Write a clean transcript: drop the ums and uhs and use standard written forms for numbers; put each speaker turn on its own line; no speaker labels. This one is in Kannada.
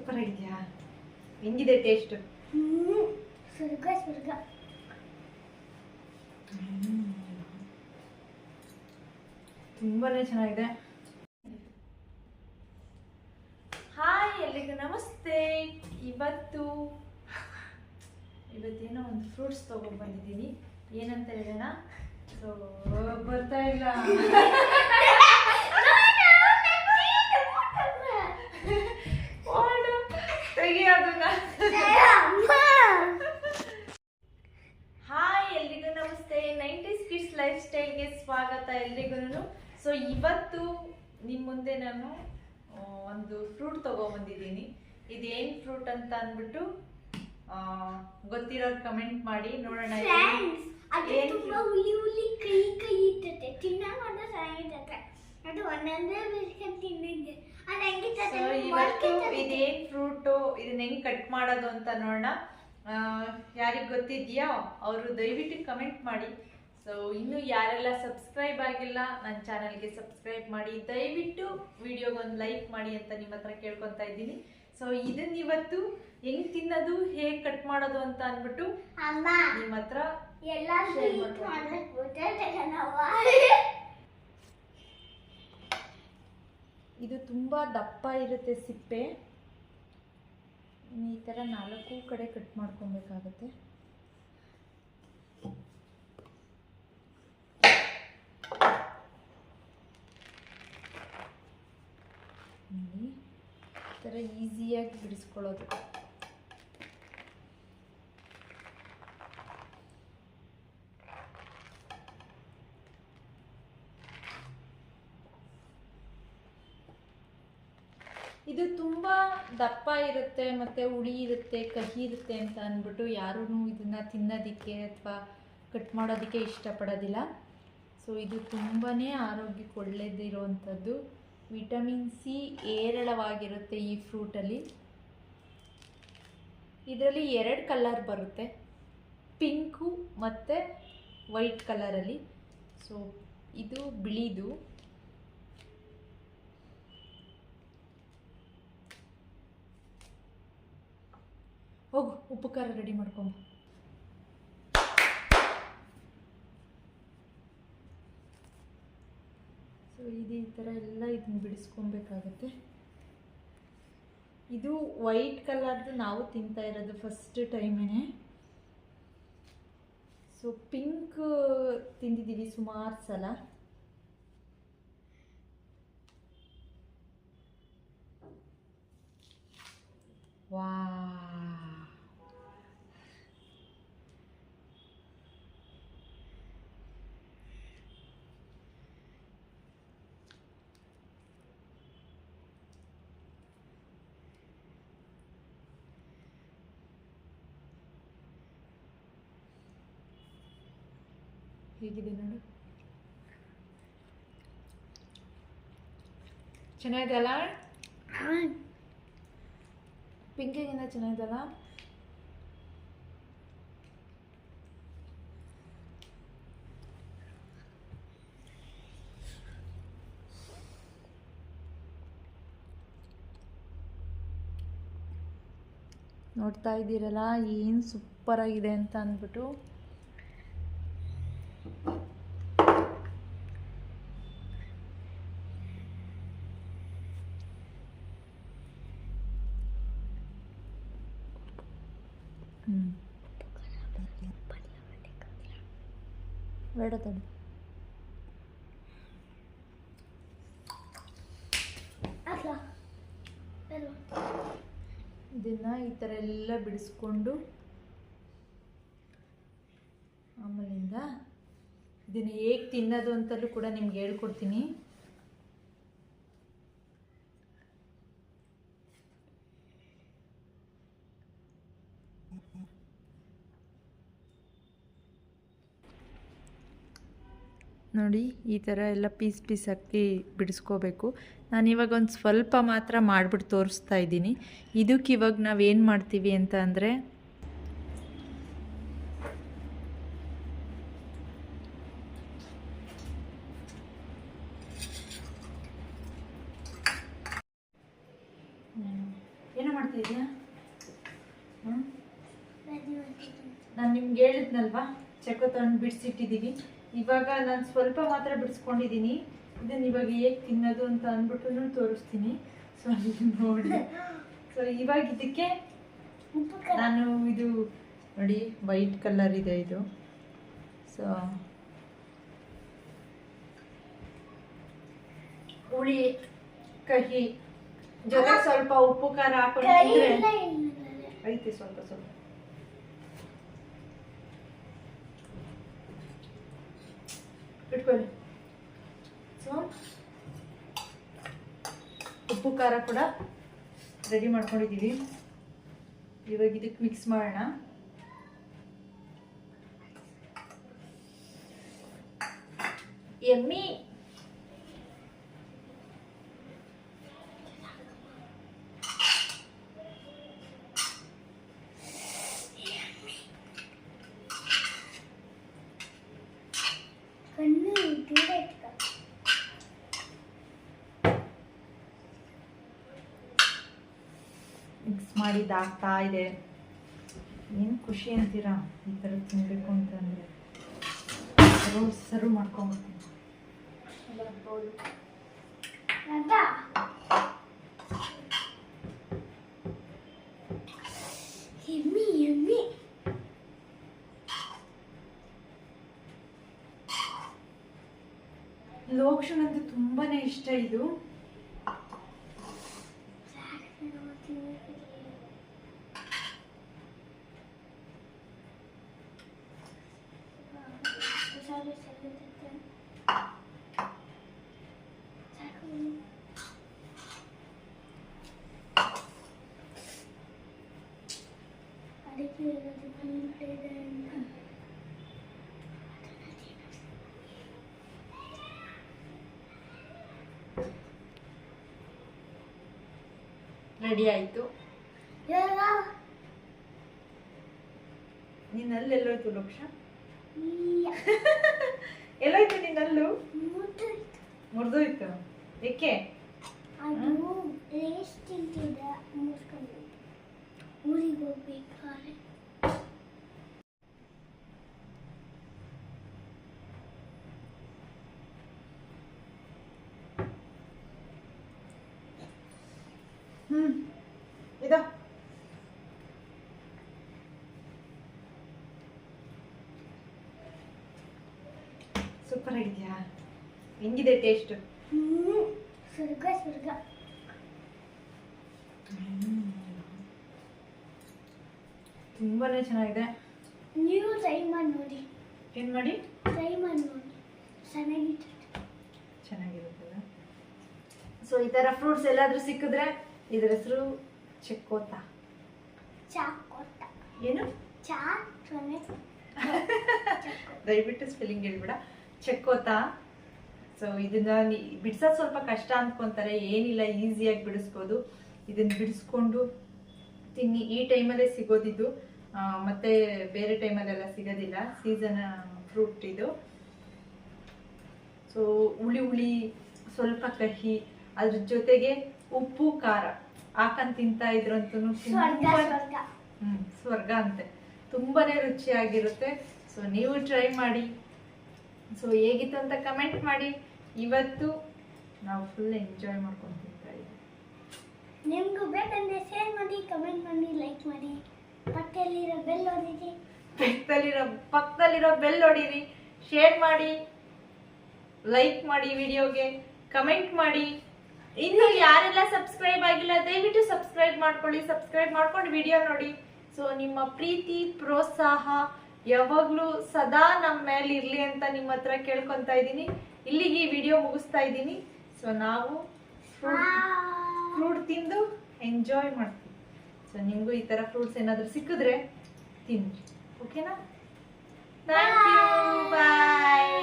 ಸೂಪರ್ ಆಗಿದೆಯಾ? ಹೆಂಗಿದೆ ಟೇಸ್ಟ್?
ಸ್ವರ್ಗ ಸ್ವರ್ಗ.
ತುಂಬಾನೇ ಚೆನ್ನಾಗಿದೆ. ಹಾಯ್, ಎಲ್ರಿಗೂ ನಮಸ್ತೆ. ಇವತ್ತೇನೋ ಒಂದು ಫ್ರೂಟ್ಸ್ ತಗೊಂಡು ಬಂದಿದ್ದೀನಿ. ಏನಂತ ಹೇಳೋಣ? ಸೊ ಬರ್ತಾ ಇಲ್ಲ. ಹಾಯ್, ಎಲ್ರಿಗೂ ನಮಸ್ತೆ. 90s ಕಿಡ್ಸ್ ಲೈಫ್ ಸ್ಟೈಲ್ಗೆ ಸ್ವಾಗತ ಎಲ್ರಿಗೂ. ಸೊ ಇವತ್ತು ನಿಮ್ಮ ಮುಂದೆ ನಾನು ಒಂದು ಫ್ರೂಟ್ ತಗೊಂಡ್ಬಂದಿದ್ದೀನಿ. ಇದೇನು ಫ್ರೂಟ್ ಅಂತ ಅಂದ್ಬಿಟ್ಟು ಗೊತ್ತಿರೋರು ಕಮೆಂಟ್ ಮಾಡಿ ನೋಡೋಣ. ಇದೇನ್ ಫ್ರೂಟು, ಇದನ್ನ ಹೆಂಗ್ ಕಟ್ ಮಾಡೋದು ಅಂತ ನೋಡೋಣ. ಯಾರಿಗೆ ಗೊತ್ತಿದ್ಯಾ ಅವರು ದಯವಿಟ್ಟು ಕಮೆಂಟ್ ಮಾಡಿ. ಸೊ ಇನ್ನು ಯಾರೆಲ್ಲ ಸಬ್ಸ್ಕ್ರೈಬ್ ಆಗಿಲ್ಲ ನನ್ನ ಚಾನಲ್ಗೆ ಸಬ್ಸ್ಕ್ರೈಬ್ ಮಾಡಿ, ದಯವಿಟ್ಟು ವಿಡಿಯೋಗೊಂದು ಲೈಕ್ ಮಾಡಿ ಅಂತ ನಿಮ್ಮ ಹತ್ರ ಕೇಳ್ಕೊತಾ ಇದ್ದೀನಿ. ಸೊ ಇದನ್ನ ಇವತ್ತು ಹೆಂಗ್ ತಿನ್ನೋದು, ಹೇಗ್ ಕಟ್ ಮಾಡೋದು ಅಂತ ಅಂದ್ಬಿಟ್ಟು ನಿಮ್ಮ ಹತ್ರ ಇದು ತುಂಬಾ ದಪ್ಪ ಇರುತ್ತೆ ಸಿಪ್ಪೆ. ಈ ತರ 4 ಕಡೆ ಕಟ್ ಮಾಡ್ಕೊಬೇಕಾಗತ್ತೆ. ನೋಡಿ, ಈ ಥರ ಈಸಿಯಾಗಿ ಬಿಡಿಸ್ಕೊಳ್ಳೋದು. ಇದು ತುಂಬ ದಪ್ಪ ಇರುತ್ತೆ ಮತ್ತು ಹುಳಿ ಇರುತ್ತೆ, ಕಹಿ ಇರುತ್ತೆ ಅಂತ ಅಂದ್ಬಿಟ್ಟು ಯಾರೂ ಇದನ್ನು ತಿನ್ನೋದಕ್ಕೆ ಅಥವಾ ಕಟ್ ಮಾಡೋದಕ್ಕೆ ಇಷ್ಟಪಡೋದಿಲ್ಲ. ಸೊ ಇದು ತುಂಬಾ ಆರೋಗ್ಯಕ್ಕೆ ಒಳ್ಳೆಯದಿರುವಂಥದ್ದು. ವಿಟಮಿನ್ ಸಿ ಹೇರಳವಾಗಿರುತ್ತೆ ಈ ಫ್ರೂಟಲ್ಲಿ. ಇದರಲ್ಲಿ 2 ಕಲರ್ ಬರುತ್ತೆ, ಪಿಂಕು ಮತ್ತು ವೈಟ್ ಕಲರಲ್ಲಿ. ಸೊ ಇದು ಬಿಳಿದು. ಹೋಗು, ಉಪ್ಪು ಖಾರ ರೆಡಿ ಮಾಡ್ಕೊಂಬ. ಸೊ ಇದು ಈ ಥರ ಎಲ್ಲ ಇದನ್ನ ಬಿಡಿಸ್ಕೊಬೇಕಾಗತ್ತೆ. ಇದು ವೈಟ್ ಕಲರ್ದು ನಾವು ತಿಂತಾ ಇರೋದು ಫಸ್ಟ್ ಟೈಮೇನೆ. ಸೊ ಪಿಂಕ್ ತಿಂದಿದ್ದೀವಿ ಸುಮಾರು ಸಲ. ವಾ, ಹೇಗಿದೆ ನೋಡು, ಚೆನ್ನಾಗಿದೆ ಅಲ್ಲ? ಪಿಂಕಿಗಿಂತ ಚೆನ್ನಾಗಿದಲ್ಲ? ನೋಡ್ತಾ ಇದ್ದೀರಲ್ಲ ಏನು ಸೂಪರ್ ಆಗಿದೆ ಅಂತ ಅಂದ್ಬಿಟ್ಟು. ಬೇಡ ತಡಿ. ಇದನ್ನ ಈ ಥರ ಎಲ್ಲ ಬಿಡಿಸ್ಕೊಂಡು ಆಮೇಲಿಂದ ಇದನ್ನ ಹೇಗೆ ತಿನ್ನೋದು ಅಂತಲೂ ಕೂಡ ನಿಮ್ಗೆ ಹೇಳ್ಕೊಡ್ತೀನಿ. ನೋಡಿ, ಈ ಥರ ಎಲ್ಲ ಪೀಸ್ ಹಾಕಿ ಬಿಡಿಸ್ಕೋಬೇಕು. ನಾನಿವಾಗ ಒಂದು ಸ್ವಲ್ಪ ಮಾತ್ರ ಮಾಡಿಬಿಟ್ಟು ತೋರಿಸ್ತಾ ಇದ್ದೀನಿ. ಇದಕ್ಕೆ ಇವಾಗ ನಾವೇನು ಮಾಡ್ತೀವಿ ಅಂತ ಅಂದರೆ, ಏನೋ ಮಾಡ್ತಾ ಮಾಡ್ತಿದ್ಯಾ? ನಾನು ನಿಮ್ಗೆ ಹೇಳಿದ್ನಲ್ವಾ ಚಕ್ಕು ತಗೊಂಡು ಬಿಡಿಸಿಟ್ಟಿದ್ದೀವಿ. ಇವಾಗ ನಾನು ಸ್ವಲ್ಪ ಮಾತ್ರ ಬಿಡಿಸ್ಕೊಂಡಿದ್ದೀನಿ. ಇದನ್ನು ಇವಾಗ ಹೇಗೆ ತಿನ್ನೋದು ಅಂತ ಅಂದ್ಬಿಟ್ಟು ತೋರಿಸ್ತೀನಿ. ಸೊ ನೋಡಿ. ಸೊ ಇವಾಗ ಇದಕ್ಕೆ ನಾನು ಇದು ನೋಡಿ ವೈಟ್ ಕಲರ್ ಇದೆ ಇದು. ಸೊ ಹುಳಿ ಕಹಿ ಜೊತೆ ಸ್ವಲ್ಪ ಉಪ್ಪು ಖಾರ ಹಾಕೊಂಡು ಐತೆ ಸ್ವಲ್ಪ ಸ್ವಲ್ಪ ಇಟ್ಕೊಳ್ಳಿ. ಸೊ ಉಪ್ಪು ಖಾರ ಕೂಡ ರೆಡಿ ಮಾಡ್ಕೊಂಡಿದ್ದೀವಿ. ಇವಾಗ ಇದಕ್ಕೆ ಮಿಕ್ಸ್ ಮಾಡೋಣ. ಎಮ್ಮಿ ಮಿಕ್ಸ್ ಮಾಡಿದಾಗ್ತಾ ಇದೆ. ಏನು ಖುಷಿ ಅಂತೀರಾ ಈ ಥರ ತಿನ್ನಬೇಕು ಅಂತಂದರೆ. ಸರ್ವ್ ಮಾಡ್ಕೊಂಡ್ಬಿಡ್ತೀನಿ. ಲೋಕ್ಷಣಂತೂ ತುಂಬಾನೇ ಇಷ್ಟ ಇದು. ರೆಡಿ ಆಯ್ತು. ನಿನ್ನಲ್ಲಿ ಎಲ್ಲೋಯ್ತು ಲೋಕ್ಷ? ಎಲ್ಲೋಯ್ತು ನಿನ್ನಲ್ಲು? ಮುರಿದೋಯ್ತು. ಏಕೆ?
ಊರಿಗೆ ಹೋಗ್ಬೇಕಾದ್ರೆ
ಇದಾ ಸೂಪರ್ ಆಗಿದೆಯಾ? ಹೆಂಗಿದೆ ಟೇಸ್ಟ್?
ಸ್ವರ್ಗ ಸ್ವರ್ಗ.
ತುಂಬಾನೇ ಚೆನ್ನಾಗಿದೆ.
ನೀವು ಟ್ರೈ ಮಾಡಿ ನೋಡಿ.
ಏನು ಮಾಡಿ?
ಟ್ರೈ ಮಾಡಿ ನೋಡಿ,
ಚೆನ್ನಾಗಿರುತ್ತಲ್ಲ. ಸೊ ಈ ಥರ ಫ್ರೂಟ್ಸ್ ಎಲ್ಲಾದ್ರೂ ಸಿಕ್ಕಿದ್ರೆ ಇದ್ರ ಹೆಸರು ಚಕ್ಕೋತ.
ಚಾಕೋತ.
ಏನು? ದಯವಿಟ್ಟು ಸ್ಪೆಲ್ಲಿಂಗ್ ಹೇಳ್ಬೇಡ. ಚಕ್ಕೋತ. ಸೊ ಇದನ್ನ ಬಿಡ್ಸೋದು ಸ್ವಲ್ಪ ಕಷ್ಟ ಅಂದ್ಕೊಂತಾರೆ. ಏನಿಲ್ಲ, ಈಸಿಯಾಗಿ ಬಿಡಿಸ್ಬೋದು. ಇದನ್ನ ಬಿಡಿಸ್ಕೊಂಡು ತಿನ್ನಿ. ಈ ಟೈಮಲ್ಲೇ ಸಿಗೋದಿದ್ದು, ಮತ್ತೆ ಬೇರೆ ಟೈಮಲ್ಲೆಲ್ಲ ಸಿಗೋದಿಲ್ಲ. ಸೀಸನ್ ಫ್ರೂಟ್ ಇದು. ಸೊ ಹುಳಿ ಸ್ವಲ್ಪ ಕಹಿ, ಅದ್ರ ಜೊತೆಗೆ ಉಪ್ಪು ಖಾರ ಹಾಕಂಡ್ ತಿಂತಾ ಇದ್ರಂತೂ ಸ್ವರ್ಗ ಅಂತೆ. ತುಂಬಾನೇ ರುಚಿಯಾಗಿರುತ್ತೆ. ಸೊ ನೀವು ಟ್ರೈ ಮಾಡಿ. ಸೊ ಹೇಗಿತ್ತು ಅಂತ ಕಮೆಂಟ್ ಮಾಡಿ. ಇವತ್ತು ನಾವು ಫುಲ್ ಎಂಜಾಯ್ ಮಾಡ್ಕೊಂಡು ತಿಂತಾ ಇದ್ದೀವಿ.
ನಿಮ್ಗೂ ಬೇಕಂದ್ರೆ ಶೇರ್ ಮಾಡಿ, ಕಮೆಂಟ್ ಮಾಡಿ, ಲೈಕ್ ಮಾಡಿ, ಪಕ್ಕದಲ್ಲಿರೋ ಬೆಲ್ ಹೊಡೀರಿ.
ಪಕ್ಕದಲ್ಲಿರೋ ಬೆಲ್ ಹೊಡೀರಿ. ಶೇರ್ ಮಾಡಿ, ಲೈಕ್ ಮಾಡಿ, ವಿಡಿಯೋಗೆ ಕಮೆಂಟ್ ಮಾಡಿ. ಇನ್ನು ಯಾರೆಲ್ಲ ಸಬ್ಸ್ಕ್ರೈಬ್ ಆಗಿಲ್ಲ ದಯವಿಟ್ಟು ಸಬ್ಸ್ಕ್ರೈಬ್ ಮಾಡ್ಕೊಳ್ಳಿ. ಸಬ್ಸ್ಕ್ರೈಬ್ ಮಾಡ್ಕೊಂಡು ವಿಡಿಯೋ ನೋಡಿ. ಸೊ ನಿಮ್ಮ ಪ್ರೀತಿ ಪ್ರೋತ್ಸಾಹ ಯಾವಾಗಲೂ ಸದಾ ನಮ್ಮ ಮೇಲೆ ಇರಲಿ ಅಂತ ನಿಮ್ಮ ಹತ್ರ ಕೇಳ್ಕೊತಾ ಇದ್ದೀನಿ. ಇಲ್ಲಿಗೆ ಈ ವಿಡಿಯೋ ಮುಗಿಸ್ತಾ ಇದ್ದೀನಿ. ಸೊ ನಾವು ಫ್ರೂಟ್ ತಿಂದು ಎಂಜಾಯ್ ಮಾಡ್ತೀವಿ. ಸೊ ನಿಮಗೂ ಈ ಥರ ಫ್ರೂಟ್ಸ್ ಏನಾದರೂ ಸಿಕ್ಕಿದ್ರೆ ತಿನ್ನಿ. ಓಕೆನಾ? Thank you. ಬಾಯ್.